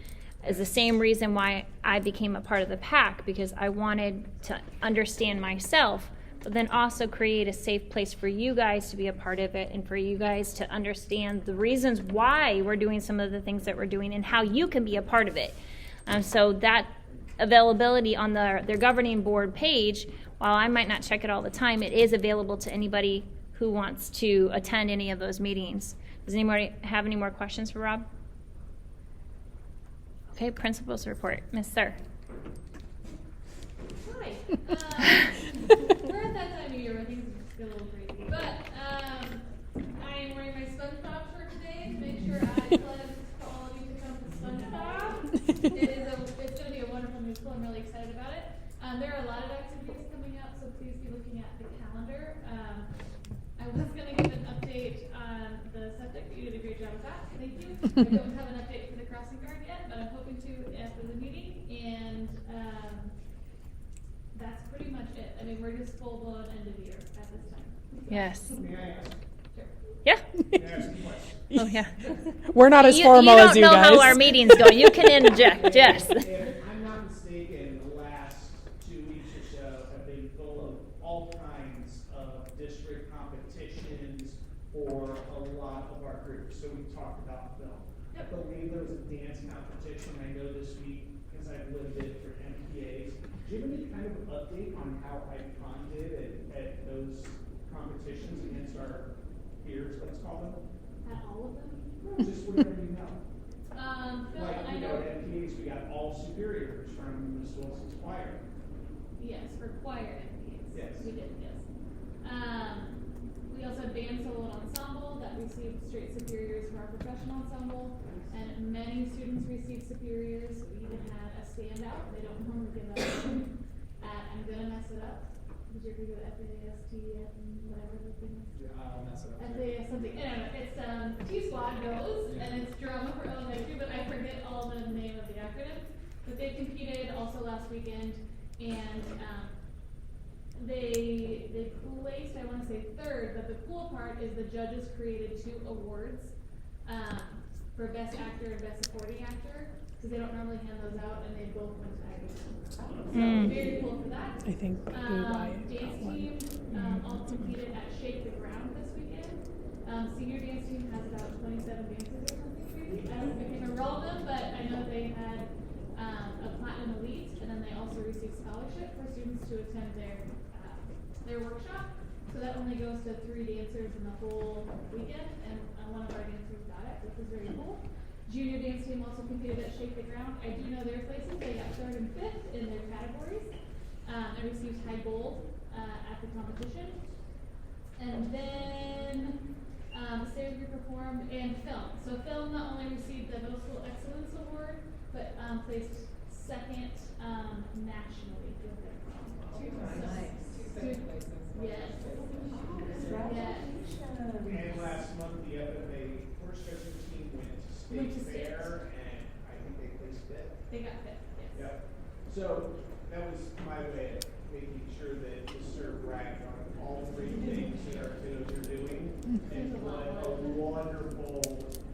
Is the same reason why I became a part of the PAC, because I wanted to understand myself, but then also create a safe place for you guys to be a part of it and for you guys to understand the reasons why we're doing some of the things that we're doing and how you can be a part of it. So that availability on their governing board page, while I might not check it all the time, it is available to anybody who wants to attend any of those meetings. Does anybody have any more questions for Rob? Okay, principal's report. Miss Sir. Hi. We're at that time of year where things get a little crazy. But I am wearing my SpongeBob shirt today to make sure I pledge to all of you to come to SpongeBob. It's going to be a wonderful new school. I'm really excited about it. There are a lot of activities coming up, so please be looking at the calendar. I was going to give an update on the septic. You did a great job with that. Thank you. I don't have an update for the crossing guard yet, but I'm hoping to after the meeting. And that's pretty much it. I mean, we're just full-blown end of year at this time. Yes. May I ask? Sure. Yeah. May I ask a question? Oh, yeah. We're not as you formal as you don't know guys. how our meetings go. You can interject. Yes. If I'm not mistaken, the last 2 weeks or so have been full of all kinds of district competitions for a lot of our groups. So we talked about film. I believe there was a dance competition. I know this week, because I've lived it, for MPAs. Do you have any kind of update on how ICON did at those competitions against our peers, let's call them? At all of them? Just whatever you know. Phil, Like, I you know. know, at MPAs, we got all superiors from Miss Wilson's choir. Yes, for choir MPs. Yes. We did, yes. We also had band solo and ensemble that received straight superiors from our professional ensemble, and many students received superiors. We even had a standout. They don't normally give that at, I'm gonna mess it up, did you ever go to FAST and whatever the thing is? I'll mess it up. FAS something, anyway, it's, T-Squad goes, and it's drama for elementary, but I forget all the name of the acronyms. But they competed also last weekend, and, they placed, I wanna say third, but the cool part is the judges created 2 awards, for best actor and best supporting actor, because they don't normally hand those out, and they both went to Ivy. So, very cool for that. I think Dance team, all competed at Shake the Ground this weekend. Senior dance team has about 27 dances or something crazy. I can't remember all of them, but I know they had, a platinum elite, and then they also received scholarship for students to attend their workshop. So that only goes to 3 dancers in the whole weekend, and one of our dancers got it, which was very cool. Junior dance team also competed at Shake the Ground. I do know their places. They got 3rd and 5th in their categories, and received high gold at the competition. And then stage we performed and film. So film not only received the Middle School Excellence Award, but placed 2nd nationally with their film. Yes. And last month, the FFA horse racing team went to state fair, and I think they placed 5th. They got 5th, yes. Yep. So that was my way of making sure that the sir bragged on all 3 things that our kiddos are doing, and what a wonderful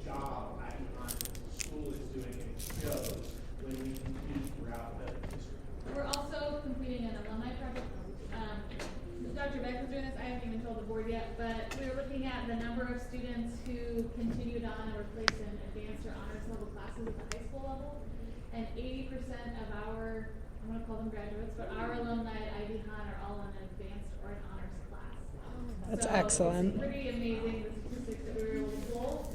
job the school is doing, and it shows when we compete throughout the district. We're also completing an alumni project. Dr. Beck was doing this, I haven't even told the board yet, but we were looking at the number of students who continued on and were placed in advanced or honors level classes at the high school level. And 80% of our, I'm going to call them graduates, but our alumni at Ivy Han are all in an advanced or an honors class. That's so excellent. It's pretty amazing, the statistics that we were able to pull.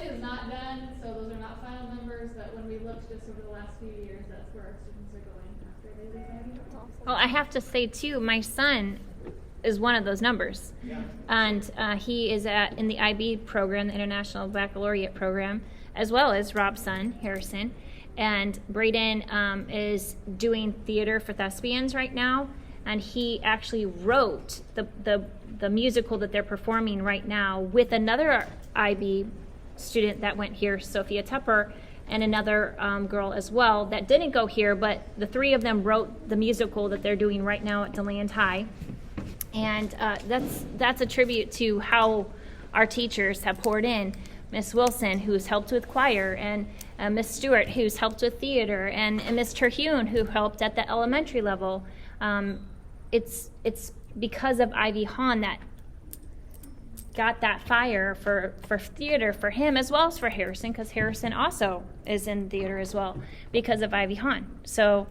It is not done, so those are not final numbers, but when we looked just over the last few years, that's where our students are going after they leave Ivy. Well, I have to say too, my son is one of those numbers, and he is in the IB program, the International Baccalaureate program, as well as Rob's son, Harrison. And Braden is doing theater for thespians right now, and he actually wrote the musical that they're performing right now with another IB student that went here, Sophia Tupper, and another girl as well that didn't go here, but the 3 of them wrote the musical that they're doing right now at DeLand High. And that's a tribute to how our teachers have poured in. Miss Wilson, who's helped with choir, and Miss Stewart, who's helped with theater, and Miss Terhune, who helped at the elementary level. It's because of Ivy Han that got that fire for theater for him as well as for Harrison, because Harrison also is in theater as well because of Ivy Han. So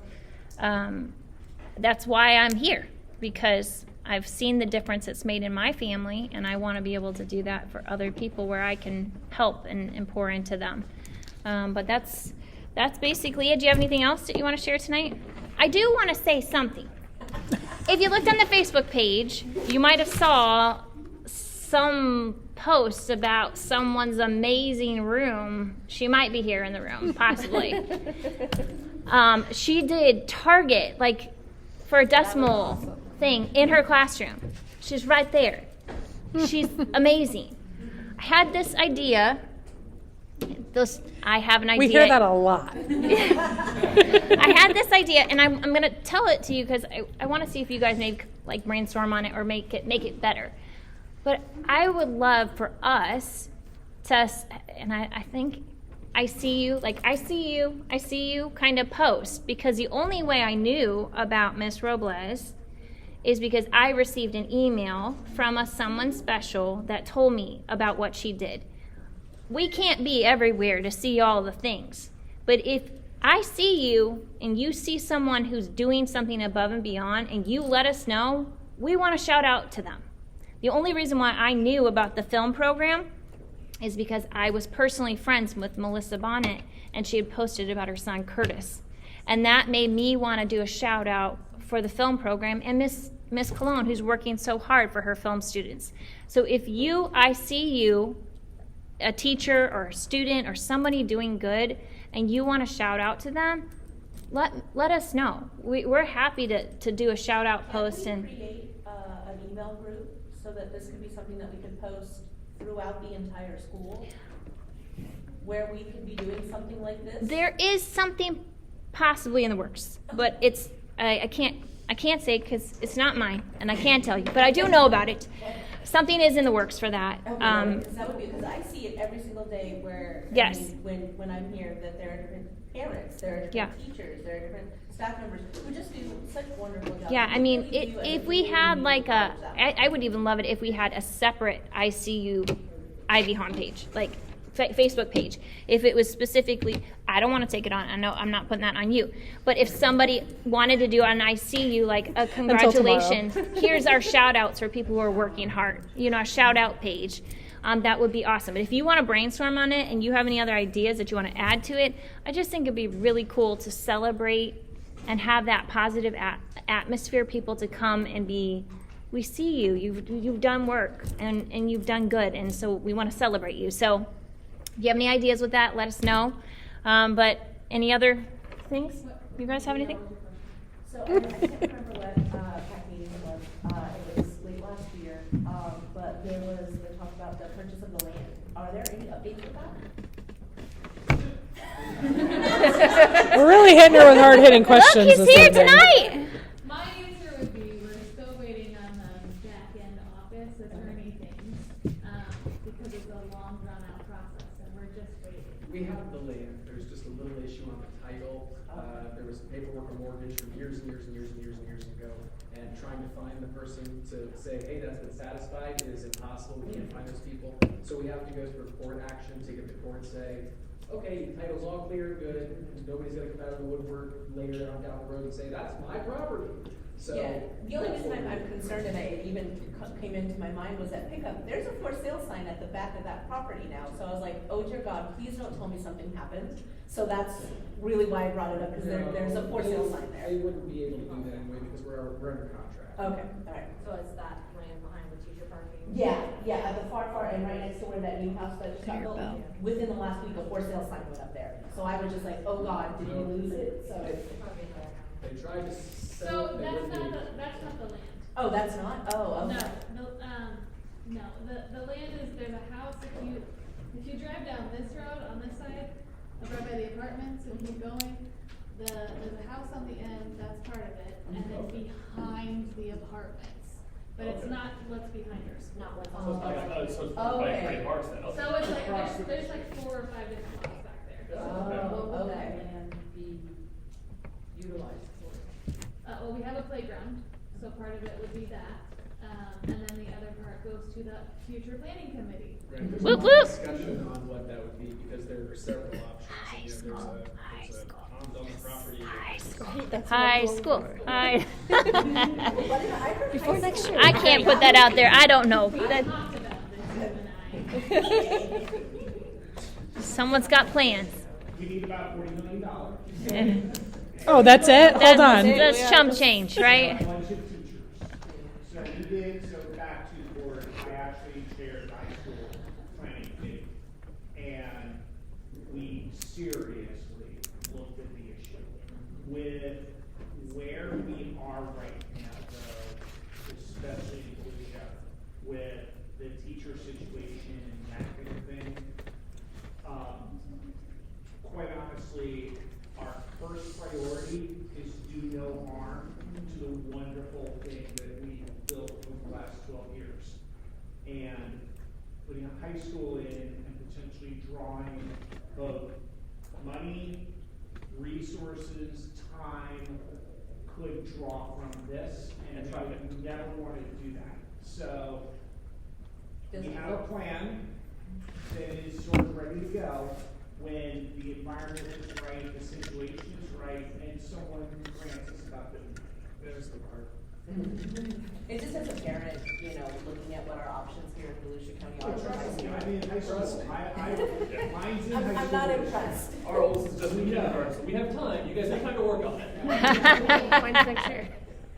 that's why I'm here, because I've seen the difference it's made in my family, and I want to be able to do that for other people where I can help and pour into them. But that's basically it. Do you have anything else that you want to share tonight? I do want to say something. If you looked on the Facebook page, you might have saw some posts about someone's amazing room. She might be here in the room, possibly. She did Target, like for a decimal thing in her classroom. She's right there. She's amazing. I had this idea. I have an idea. We hear that a lot. I had this idea, and I'm going to tell it to you because I want to see if you guys maybe like brainstorm on it or make it better. But I would love for us to, and I think I see you kind of post, because the only way I knew about Miss Robles is because I received an email from someone special that told me about what she did. We can't be everywhere to see all the things, but if I see you and you see someone who's doing something above and beyond and you let us know, we want to shout out to them. The only reason why I knew about the film program is because I was personally friends with Melissa Bonnet, and she had posted about her son Curtis. And that made me want to do a shout out for the film program and Miss Cologne, who's working so hard for her film students. So if I see you, a teacher or a student or somebody doing good, and you want to shout out to them, let us know. We're happy to do a shout out post. And email group so that this could be something that we could post throughout the entire school? Where we could be doing something like this? There is something possibly in the works, but it's I can't say because it's not mine, and I can't tell you, but I do know about it. Something is in the works for that. Okay, because that would be, because I see it every single day where, I Yes. mean, when I'm here, that there are different parents, there are different teachers, there are different staff members who just do such wonderful jobs. Yeah, I We mean, really do, and if it we really had needs like to a, leverage that. I would even love it if we had a separate ICU Ivy homepage, like Facebook page. If it was specifically, I don't want to take it on. I know I'm not putting that on you. But if somebody wanted to do an ICU, like a congratulations, here's our shout outs for people who are working hard, a shout out page. That would be awesome. But if you want to brainstorm on it and you have any other ideas that you want to add to it, I just think it'd be really cool to celebrate and have that positive atmosphere, people to come and be, we see you, you've done work and you've done good, and so we want to celebrate you. So if you have any ideas with that, let us know. But any other things? You guys have anything? So I can't remember what PAC meeting was. It was late last year, but there was the talk about the purchase of the land. Are there any updates with that? We're really hitting her with hard-hitting questions. Look, he's this here evening. tonight. My answer would be, we're still waiting on the back-end office attorney things, because it's a long, drawn-out process, and we're just waiting. We have the land, there's just a little issue on the title. There was paperwork and mortgage from years and years and years and years and years ago. And trying to find the person to say, hey, that's been satisfied is impossible, we can't find those people. So we have to go through a court action to get the court to say, okay, title's all clear, good, nobody's gonna come out of the woodwork later on down the road and say, that's my property. So. Yeah, the only reason I'm concerned and it even came into my mind was that pickup, there's a for sale sign at the back of that property now. So I was like, oh dear God, please don't tell me something happened. So that's really why I brought it up, because there's a for sale sign there. They wouldn't be able to do that anyway because we're under contract. Okay, all right. So it's that land behind the teacher parking? Yeah, at the far end, right next to where that new house that just got built. Within the last week, a for sale sign went up there. So I was just like, oh God, did we lose it? So. They tried to So sell it, they that's wouldn't not be. that's not the land. Oh, that's not? Oh, okay. No, the land is, there's a house, if you drive down this road on this side, right by the apartments and keep going, there's a house on the end, that's part of it, and then behind the apartments. But it's not what's behind yours. Not what's So on it's the like, right. so it's Oh, like okay. pretty parts then, okay. So it's like, there's like 4 or 5 different lots back there. Oh, What would that okay. land be utilized for? Well, we have a playground, so part of it would be that, and then the other part goes to the future planning committee. Right, there's a Whoop, lot whoop. of discussion on what that would be because there are several options. You know, there's a pond on the property. High school. Before next year. I can't put that out there. I don't know. We That- talked about this, you and I. someone's got plans. We need about $40 million. Oh, that's it? Hold on. That's chump change, right? A bunch of teachers. So we did, so back to the board, I actually chaired high school planning committee. And we seriously looked at the issue. With where we are right now, though, especially in Volusia, with the teacher situation and that kind of thing, quite honestly, our first priority is do no harm to the wonderful thing that we built over the last 12 years. And putting a high school in and potentially drawing both money, resources, time could draw from this, and we would never want to do that. So we have a plan that is sort of ready to go when the environment is right, the situation is right, and someone grants us about doing it. There's the part. It just as a parent, looking at what our options here in Volusia County are. Trust me, I mean, in high school, mine's in high school. I'm not impressed. Our oldest is just in kindergarten, so we have time, you guys have time to work on it. Mine's next year.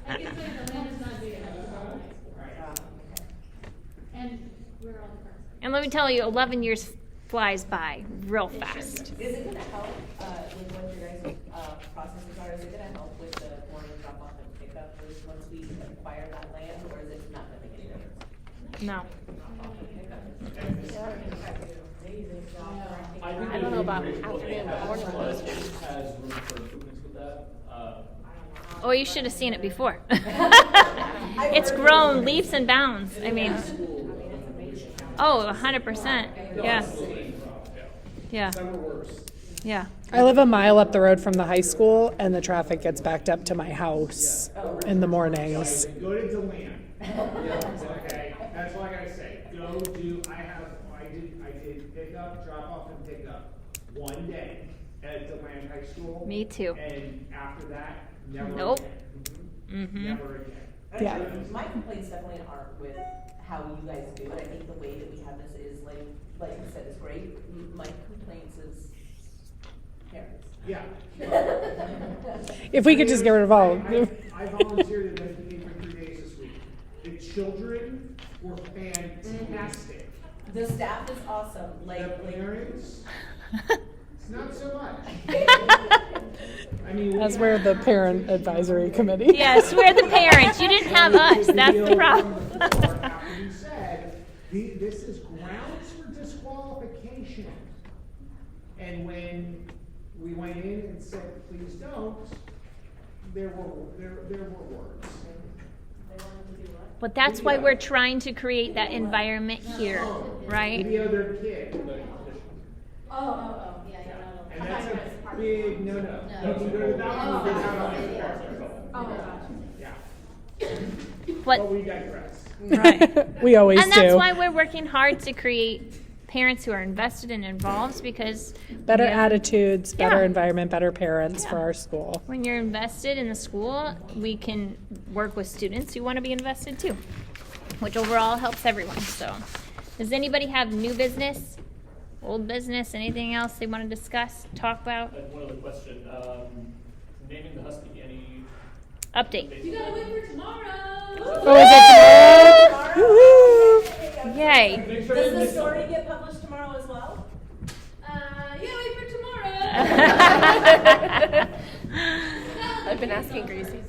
I can say the land is not big enough for all high school, Right. and we're all the first. And let me tell you, 11 years flies by real fast. Is it gonna help, with what your guys' processes are? Is it gonna help with the morning drop off and pick pickup once we acquire that land, or is it not gonna make any difference? No. I don't know about afternoon, but morning was. Has room for improvements with that. Oh, you should have seen it before. It's grown leaps and bounds. I mean, oh, 100%. Yeah. Yeah. Yeah. I live a mile up the road from the high school, and the traffic gets backed up to my house in the mornings. Go to Deland. Okay, that's all I gotta say. Go do, I did pick up, drop off and pick up one day at Deland High School. Me too. And after that, never Nope. again. Mm-hmm. Never again. Yeah. My complaints definitely aren't with how you guys do it. I think the way that we have this is like you said, is great. My complaints is parents. Yeah. If we could just get rid of all. I volunteered at Medicaid for 3 days this week. The children were fantastic. The staff is awesome. The Like parents, it's not so much. I mean, As we're the parent advisory committee. Yes, we're the parents. You didn't have us. That's the problem. After you said, this is grounds for disqualification. And when we went in and said, please don't, there were words. But that's why we're trying to create that environment here, right? The other kid. Yeah, And that's a big no-no. You can go to that one, you're not on it. Yeah. But we digress. Right. We always And that's do. why we're working hard to create parents who are invested and involved, because Better attitudes, better Yeah. environment, better parents for our school. when you're invested in the school, we can work with students who want to be invested too, which overall helps everyone. So, does anybody have new business, old business, anything else they want to discuss, talk about? I have one other question. Naming the husky, any Update. You gotta wait for tomorrow. Oh, is it tomorrow? Woo-hoo. Yay. Make sure does you the miss story something. get published tomorrow as well? Yeah, wait for tomorrow. I've been asking Gracie.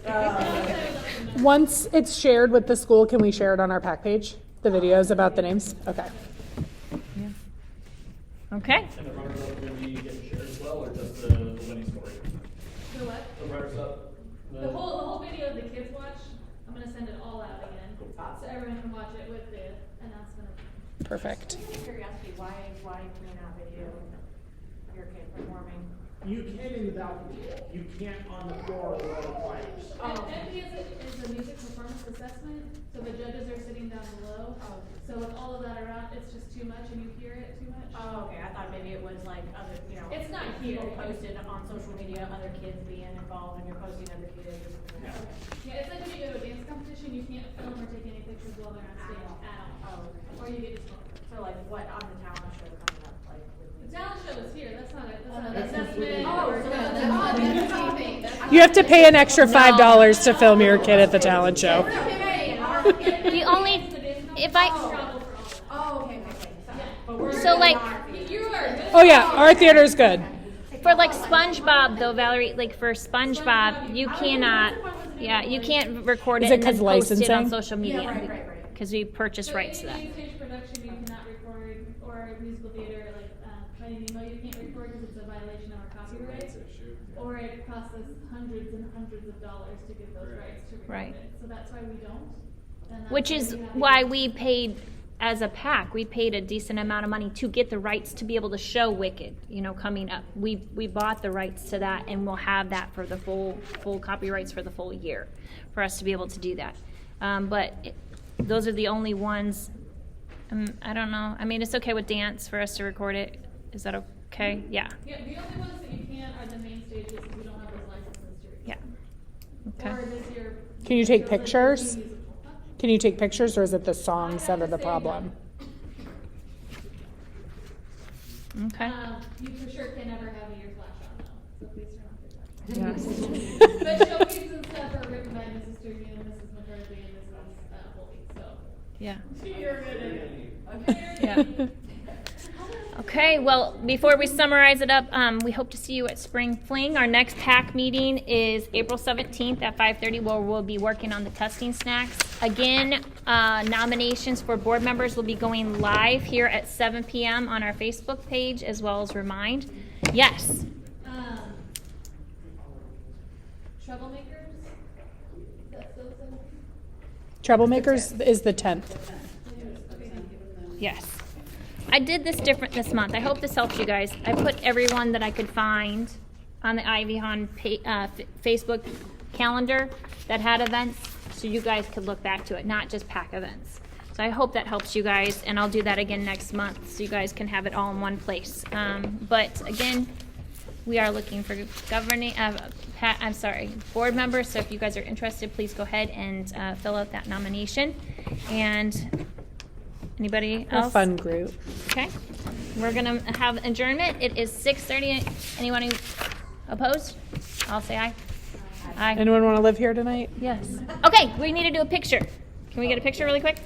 Once it's shared with the school, can we share it on our PAC page? The videos about the names? Okay. Okay. And the runners up going to be getting shared as well, or just the winning story? The what? The runners up. The whole video the kids watch, I'm gonna send it all out again, so everyone can watch it with the announcement of. Perfect. Curiosity, why can you not video your kid performing? You can in the balcony. You can't on the floor with all the players. NP is a music performance assessment, so the judges are sitting down below. So with all of that around, it's just too much and you hear it too much. Oh, okay, I thought maybe it was like other, It's not people here. posted on social media, other kids being involved and you're posting other kids. Yeah, it's like when you go to a dance competition, you can't film or take any pictures while they're on stage at all. Oh, Or you get disqualified. so like what on the talent show coming up, like with The talent show is here, that's not an That's assessment. Oh, or- so no, that's that's not- not anything. You have to pay an extra $5 to film your kid at the talent show. The only, if I, Oh, okay. But we're so like, You are. Oh yeah, our theater's good. for like SpongeBob though, Valerie, like for SpongeBob, you cannot, yeah, you can't record Is it it and then 'cause post it on licensing? social media. Yeah, right. Because we purchase So rights to that. any stage production you cannot record, or musical theater, like Finding Nemo, you can't record because it's a violation of our copyright. Or it costs us hundreds and hundreds of dollars to get those rights to record Right. it. So that's why we don't. And that's Which why is we have why to- we paid, as a PAC, we paid a decent amount of money to get the rights to be able to show Wicked, coming up. We bought the rights to that, and we'll have that for the full copyrights for the full year, for us to be able to do that. Those are the only ones, I don't know, I mean, it's okay with dance for us to record it. Is that okay? Yeah, Yeah, the only ones that you can't are the main stages, because we don't have those licenses to record. yeah. Or Okay. this year. Can you take there was a pictures? Disney musical. Huh? Can you take pictures, or is it the songs that are the problem? Okay. You for sure can never have your flash on though, so please turn off your flash. Yes. But showcases and stuff are written by Mrs. Sturgeon, Mrs. McCarthy, and Mrs. Holby, so. Yeah. You're good at it. Okay. Yeah. Okay, well, before we summarize it up, we hope to see you at Spring Fling. Our next PAC meeting is April 17th at 5:30, where we'll be working on the testing snacks. Again, nominations for board members will be going live here at 7 p.m. on our Facebook page, as well as Remind. Yes. Troublemakers? Is that still the Troublemakers is the 10th. Yes. I did this different this month. I hope this helps you guys. I put everyone that I could find on the Ivy Hahn Facebook calendar that had events, so you guys could look back to it, not just PAC events. So I hope that helps you guys, and I'll do that again next month so you guys can have it all in one place. But again, we are looking for board members. So if you guys are interested, please go ahead and fill out that nomination. And anybody else? A fun group. Okay. We're gonna have adjournment. It is 6:30. Anyone who opposed? I'll say aye. Aye. Anyone want to live here tonight? Yes. Okay, we need to do a picture. Can we get a picture really quick?